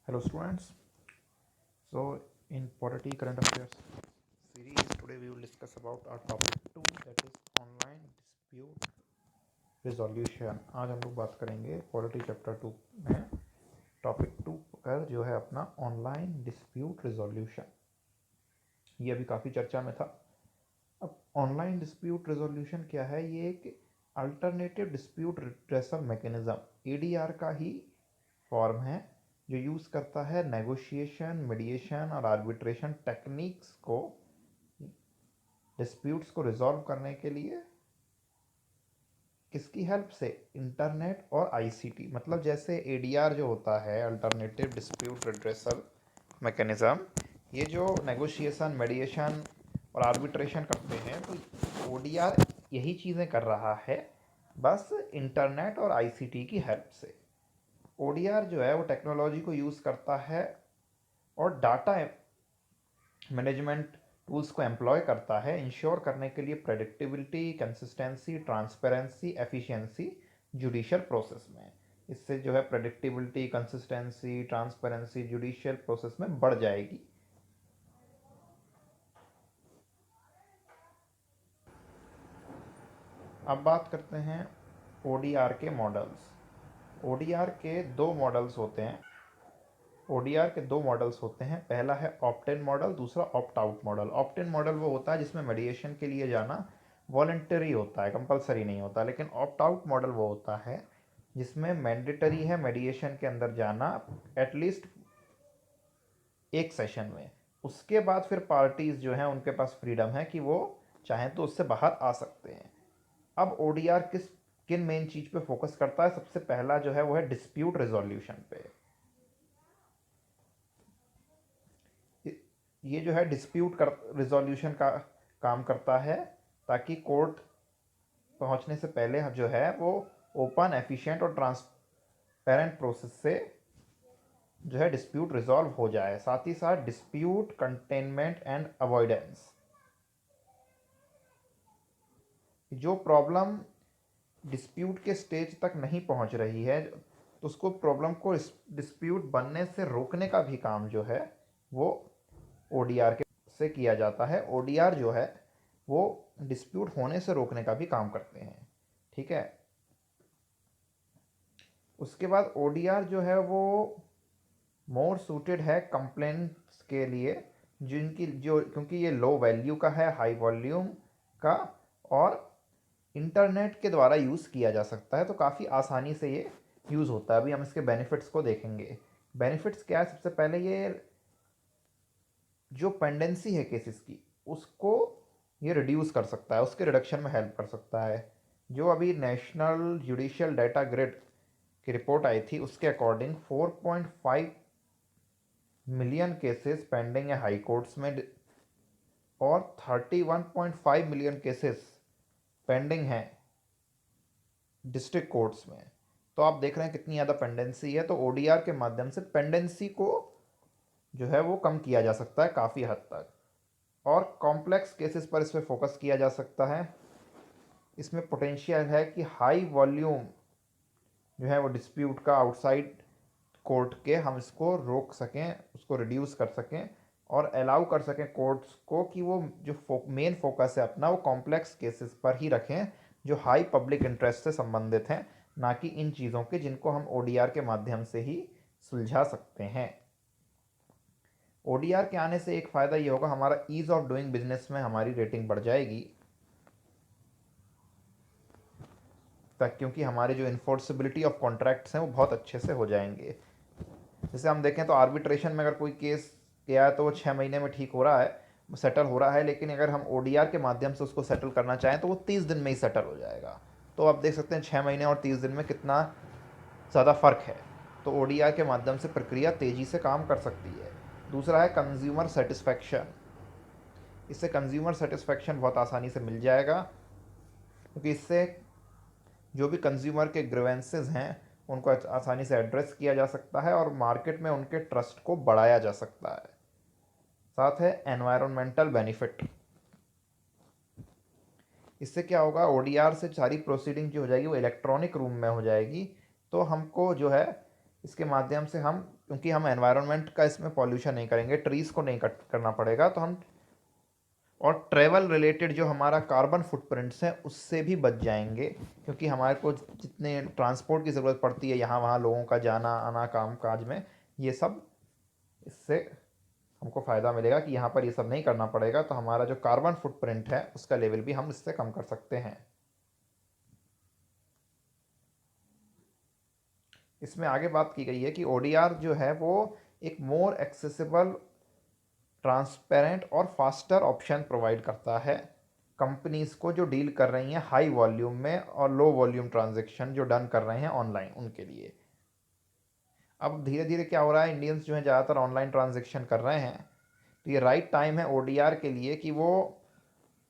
Hello students. So in polity current affairs series today we will discuss about our topic 2 that is online dispute resolution. आज हम लोग बात करेंगे polity chapter 2 में topic 2 पर जो है अपना ऑनलाइन डिस्प्यूट रिजोल्यूशन। ये अभी काफ़ी चर्चा में था। अब ऑनलाइन डिस्प्यूट रिजोल्यूशन क्या है? ये एक alternative dispute redressal mechanism ADR का ही फॉर्म है जो यूज़ करता है नेगोशिएशन, मीडिएशन और आर्बिट्रेशन टेक्निक्स को डिस्प्यूट्स को रिजॉल्व करने के लिए। किसकी हेल्प से? इंटरनेट और आईसीटी। मतलब जैसे एडीआर जो होता है अल्टरनेटिव डिस्प्यूट रिड्रेसल मैकेनिज्म, ये जो नेगोशिएशन, मीडिएशन और आर्बिट्रेशन करते हैं तो ओडीआर यही चीज़ें कर रहा है, बस इंटरनेट और आईसीटी की हेल्प से। ओडीआर जो है वो टेक्नोलॉजी को यूज़ करता है और डाटा मैनेजमेंट टूल्स को एम्प्लॉय करता है इंश्योर करने के लिए predictability, consistency, transparency, efficiency judicial process में। इससे जो है predictability, consistency, transparency judicial process में बढ़ जाएगी। अब बात करते हैं ओडीआर के मॉडल्स। ओडीआर के दो मॉडल्स होते हैं। ओडीआर के दो मॉडल्स होते हैं। पहला है ऑप्ट इन मॉडल, दूसरा ऑप्ट आउट मॉडल। ऑप्ट इन मॉडल वो होता है जिसमें मेडिएशन के लिए जाना वॉलंटरी होता है, कंपलसरी नहीं होता। लेकिन ऑप्ट आउट मॉडल वो होता है जिसमें मैंडेटरी है मेडिएशन के अंदर जाना एटलीस्ट एक सेशन में। उसके बाद फिर पार्टीज जो हैं उनके पास फ्रीडम है कि वो चाहें तो उससे बाहर आ सकते हैं। अब ओडीआर किन मेन चीज पे फोकस करता है? सबसे पहला जो है वो है डिस्प्यूट रेजोल्यूशन पे। ये जो है डिस्प्यूट कर रिजोल्यूशन का काम करता है ताकि कोर्ट पहुंचने से पहले जो है वो ओपन, एफिशिएंट और ट्रांसपेरेंट प्रोसेस से जो है डिस्प्यूट रिजॉल्व हो जाए। साथ ही साथ डिस्प्यूट कंटेनमेंट एंड अवॉइडेंस। जो प्रॉब्लम डिस्प्यूट के स्टेज तक नहीं पहुंच रही है तो उसको प्रॉब्लम को डिस्प्यूट बनने से रोकने का भी काम जो है वो ओडीआर के से किया जाता है। ओडीआर जो है वो डिस्प्यूट होने से रोकने का भी काम करते हैं। ठीक है। उसके बाद ओडीआर जो है वो मोर सूटेड है कंप्लेंट्स के लिए जिनकी जो क्योंकि ये लो वैल्यू का है, हाई वॉल्यूम का, और इंटरनेट के द्वारा यूज़ किया जा सकता है तो काफ़ी आसानी से ये यूज़ होता है। अभी हम इसके बेनिफिट्स को देखेंगे। बेनिफिट्स क्या है? सबसे पहले ये जो पेंडेंसी है केसेस की उसको ये रिड्यूस कर सकता है, उसके रिडक्शन में हेल्प कर सकता है। जो अभी नेशनल जुडिशियल डाटा ग्रिड की रिपोर्ट आई थी उसके अकॉर्डिंग 4.5 मिलियन केसेस पेंडिंग है हाई कोर्ट्स में और 31.5 मिलियन केसेस पेंडिंग हैं डिस्ट्रिक्ट कोर्ट्स में। तो आप देख रहे हैं कितनी ज़्यादा पेंडेंसी है। तो ओडीआर के माध्यम से पेंडेंसी को जो है वो कम किया जा सकता है काफ़ी हद तक, और कॉम्प्लेक्स केसेस पर इस पर फोकस किया जा सकता है। इसमें पोटेंशियल है कि हाई वॉल्यूम जो है वो डिस्प्यूट का आउटसाइड कोर्ट के हम इसको रोक सकें, उसको रिड्यूस कर सकें और अलाउ कर सकें कोर्ट्स को कि वो जो मेन फोकस है अपना वो कॉम्प्लेक्स केसेस पर ही रखें जो हाई पब्लिक इंटरेस्ट से संबंधित हैं, ना कि इन चीज़ों के जिनको हम ओडीआर के माध्यम से ही सुलझा सकते हैं। ओडीआर के आने से एक फ़ायदा ये होगा, हमारा ईज़ ऑफ डूइंग बिजनेस में हमारी रेटिंग बढ़ जाएगी, तक क्योंकि हमारे जो इन्फोर्सिबिलिटी ऑफ कॉन्ट्रैक्ट्स हैं वो बहुत अच्छे से हो जाएंगे। जैसे हम देखें तो आर्बिट्रेशन में अगर कोई केस गया है तो वो 6 महीने में ठीक हो रहा है, सेटल हो रहा है, लेकिन अगर हम ओडीआर के माध्यम से उसको सेटल करना चाहें तो वो 30 दिन में ही सेटल हो जाएगा। तो आप देख सकते हैं 6 महीने और 30 दिन में कितना ज़्यादा फ़र्क है। तो ओडीआर के माध्यम से प्रक्रिया तेज़ी से काम कर सकती है। दूसरा है कंज्यूमर सेटिस्फैक्शन। इससे कंज्यूमर सेटिस्फैक्शन बहुत आसानी से मिल जाएगा क्योंकि इससे जो भी कंज्यूमर के ग्रीवेंसेस हैं उनको आसानी से एड्रेस किया जा सकता है और मार्केट में उनके ट्रस्ट को बढ़ाया जा सकता है। साथ है एनवायरमेंटल बेनिफिट। इससे क्या होगा, ओडीआर से सारी प्रोसीडिंग जो हो जाएगी वो इलेक्ट्रॉनिक रूम में हो जाएगी। तो हमको जो है इसके माध्यम से हम, क्योंकि हम एनवायरनमेंट का इसमें पॉल्यूशन नहीं करेंगे, ट्रीज़ को नहीं कट करना पड़ेगा, तो हम और ट्रैवल रिलेटेड जो हमारा कार्बन फुटप्रिंट्स हैं उससे भी बच जाएंगे, क्योंकि हमारे को जितने ट्रांसपोर्ट की ज़रूरत पड़ती है यहाँ वहाँ लोगों का जाना आना काम काज में, ये सब इससे हमको फ़ायदा मिलेगा कि यहाँ पर ये सब नहीं करना पड़ेगा, तो हमारा जो कार्बन फुटप्रिंट है उसका लेवल भी हम इससे कम कर सकते हैं। इसमें आगे बात की गई है कि ओडीआर जो है वो एक मोर एक्सेसिबल, ट्रांसपेरेंट और फास्टर ऑप्शन प्रोवाइड करता है कंपनीज को जो डील कर रही हैं हाई वॉल्यूम में और लो वॉल्यूम ट्रांजैक्शन जो डन कर रहे हैं ऑनलाइन उनके लिए। अब धीरे धीरे क्या हो रहा है, इंडियंस जो है ज़्यादातर ऑनलाइन ट्रांजैक्शन कर रहे हैं, तो ये राइट टाइम है ओडीआर के लिए कि वो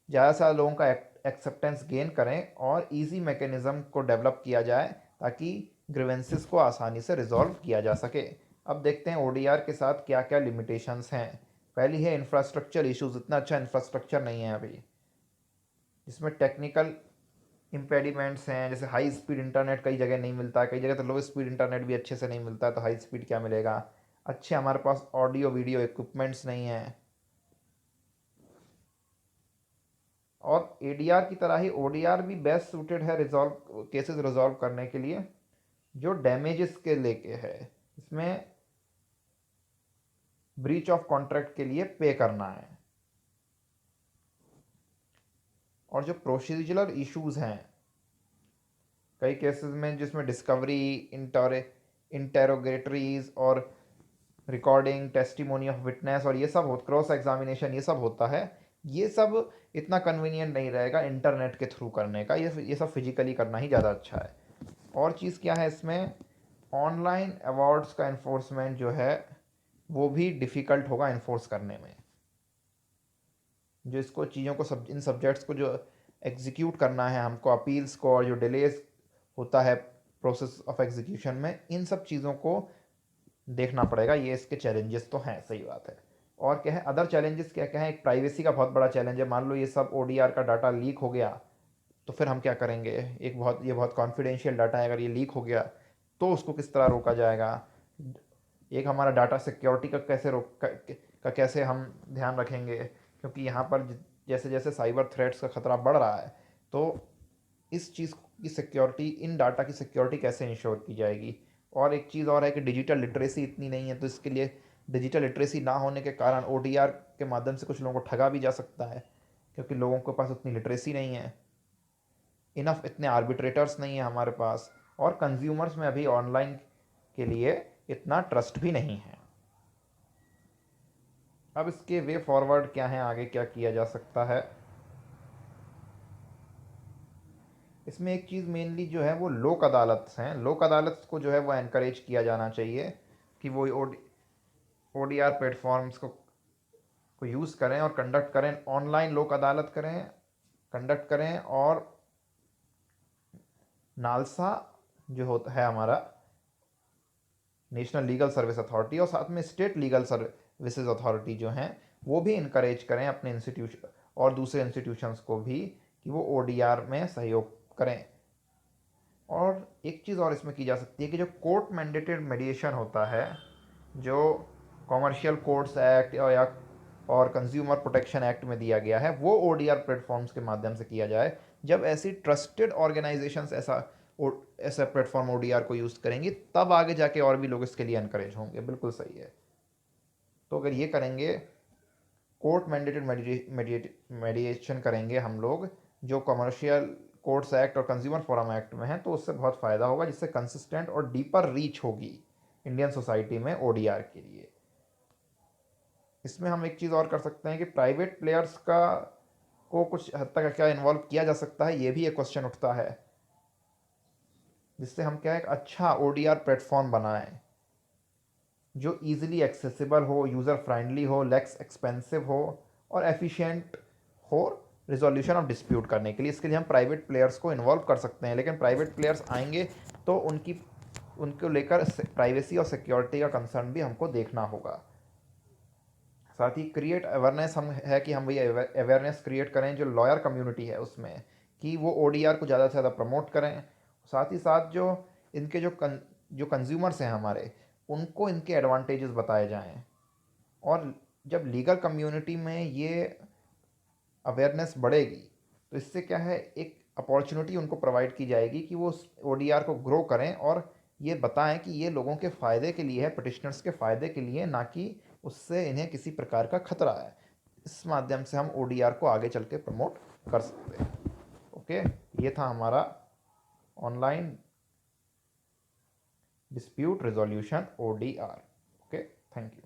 ज़्यादा से ज़्यादा लोगों का एक्सेप्टेंस गेन करें और इजी मैकेनिज़्म को डेवलप किया जाए ताकि ग्रीवेंसेस को आसानी से रिजॉल्व किया जा सके। अब देखते हैं ओडीआर के साथ क्या क्या लिमिटेशंस हैं। पहली है इंफ्रास्ट्रक्चर इश्यूज, इतना अच्छा इंफ्रास्ट्रक्चर नहीं है अभी, जिसमें टेक्निकल इम्पेडिमेंट्स हैं, जैसे हाई स्पीड इंटरनेट कई जगह नहीं मिलता है, कई जगह तो लो स्पीड इंटरनेट भी अच्छे से नहीं मिलता है, तो हाई स्पीड क्या मिलेगा। अच्छे हमारे पास ऑडियो वीडियो इक्विपमेंट्स नहीं हैं, और एडीआर की तरह ही ओडीआर भी बेस्ट सूटेड है रिजॉल्व केसेस रिजॉल्व करने के लिए जो डैमेजेस के लेके है। इसमें ब्रीच ऑफ कॉन्ट्रैक्ट के लिए पे करना है, और जो प्रोसीजरल इश्यूज हैं कई केसेस में जिसमें डिस्कवरी, इंटेरोगेटरीज और रिकॉर्डिंग, टेस्टिमोनी ऑफ विटनेस और ये सब हो, क्रॉस एग्जामिनेशन, ये सब होता है, ये सब इतना कन्वीनियंट नहीं रहेगा इंटरनेट के थ्रू करने का, ये सब फिजिकली करना ही ज़्यादा अच्छा है। और चीज़ क्या है इसमें, ऑनलाइन अवार्ड्स का इन्फोर्समेंट जो है वो भी डिफ़िकल्ट होगा इन्फोर्स करने में। जो इसको चीज़ों को इन सब्जेक्ट्स को जो एग्जीक्यूट करना है हमको, अपील्स को, और जो डिलेज होता है प्रोसेस ऑफ एग्जीक्यूशन में, इन सब चीज़ों को देखना पड़ेगा। ये इसके चैलेंजेस तो हैं, सही बात है। और क्या है अदर चैलेंजेस, क्या क्या है, एक प्राइवेसी का बहुत बड़ा चैलेंज है। मान लो ये सब ओडीआर का डाटा लीक हो गया तो फिर हम क्या करेंगे, ये बहुत कॉन्फिडेंशियल डाटा है, अगर ये लीक हो गया तो उसको किस तरह रोका जाएगा। एक हमारा डाटा सिक्योरिटी का कैसे का कैसे हम ध्यान रखेंगे, क्योंकि यहाँ पर जैसे जैसे साइबर थ्रेट्स का खतरा बढ़ रहा है, तो इस चीज़ की सिक्योरिटी, इन डाटा की सिक्योरिटी कैसे इंश्योर की जाएगी। और एक चीज़ और है कि डिजिटल लिटरेसी इतनी नहीं है, तो इसके लिए डिजिटल लिटरेसी ना होने के कारण ओडीआर के माध्यम से कुछ लोगों को ठगा भी जा सकता है, क्योंकि लोगों के पास उतनी लिटरेसी नहीं है, इनफ इतने आर्बिट्रेटर्स नहीं है हमारे पास, और कंज्यूमर्स में अभी ऑनलाइन के लिए इतना ट्रस्ट भी नहीं है। अब इसके वे फॉरवर्ड क्या हैं, आगे क्या किया जा सकता है। इसमें एक चीज़ मेनली जो है वो लोक अदालत हैं। लोक अदालत को जो है वो एनकरेज किया जाना चाहिए कि वो ओडीआर प्लेटफॉर्म्स को यूज़ करें और कंडक्ट करें, ऑनलाइन लोक अदालत करें, कंडक्ट करें। और नालसा जो होता है हमारा नेशनल लीगल सर्विस अथॉरिटी, और साथ में स्टेट लीगल सर्विसेज अथॉरिटी जो हैं, वो भी इनकरेज करें अपने इंस्टीट्यूशन और दूसरे इंस्टीट्यूशंस को भी कि वो ओडीआर में सहयोग करें। और एक चीज़ और इसमें की जा सकती है कि जो कोर्ट मैंडेटेड मेडिएशन होता है, जो कॉमर्शियल कोर्ट्स एक्ट या और कंज्यूमर प्रोटेक्शन एक्ट में दिया गया है, वो ओडीआर प्लेटफॉर्म्स के माध्यम से किया जाए। जब ऐसी ट्रस्टेड ऑर्गेनाइजेशंस ऐसा प्लेटफॉर्म ओडीआर को यूज़ करेंगी, तब आगे जाके और भी लोग इसके लिए इनकरेज होंगे। बिल्कुल सही है। तो अगर ये करेंगे, कोर्ट मैंडेटेड मेडिएशन करेंगे हम लोग जो कमर्शियल कोर्ट्स एक्ट और कंज्यूमर फोरम एक्ट में है, तो उससे बहुत फ़ायदा होगा, जिससे कंसिस्टेंट और डीपर रीच होगी इंडियन सोसाइटी में ओडीआर के लिए। इसमें हम एक चीज़ और कर सकते हैं कि प्राइवेट प्लेयर्स का को कुछ हद तक क्या इन्वॉल्व किया जा सकता है, ये भी एक क्वेश्चन उठता है, जिससे हम क्या एक अच्छा ओडीआर प्लेटफॉर्म बनाएं जो ईजिली एक्सेसिबल हो, यूज़र फ्रेंडली हो, लेस एक्सपेंसिव हो और एफिशिएंट हो रिजोल्यूशन ऑफ डिस्प्यूट करने के लिए। इसके लिए हम प्राइवेट प्लेयर्स को इन्वॉल्व कर सकते हैं, लेकिन प्राइवेट प्लेयर्स आएंगे तो उनको लेकर प्राइवेसी और सिक्योरिटी का कंसर्न भी हमको देखना होगा। साथ ही क्रिएट अवेयरनेस हम है कि हम भैया अवेयरनेस क्रिएट करें जो लॉयर कम्युनिटी है उसमें, कि वो ओडीआर को ज़्यादा से ज़्यादा प्रमोट करें। साथ ही साथ जो इनके जो जो कंज्यूमर्स हैं हमारे, उनको इनके एडवांटेजेस बताए जाएं। और जब लीगल कम्युनिटी में ये अवेयरनेस बढ़ेगी तो इससे क्या है, एक अपॉर्चुनिटी उनको प्रोवाइड की जाएगी कि वो ओडीआर को ग्रो करें और ये बताएं कि ये लोगों के फ़ायदे के लिए है, पिटिशनर्स के फ़ायदे के लिए, ना कि उससे इन्हें किसी प्रकार का खतरा है। इस माध्यम से हम ओडीआर को आगे चल के प्रमोट कर सकते हैं। ओके, ये था हमारा online dispute resolution ODR. Okay, thank you.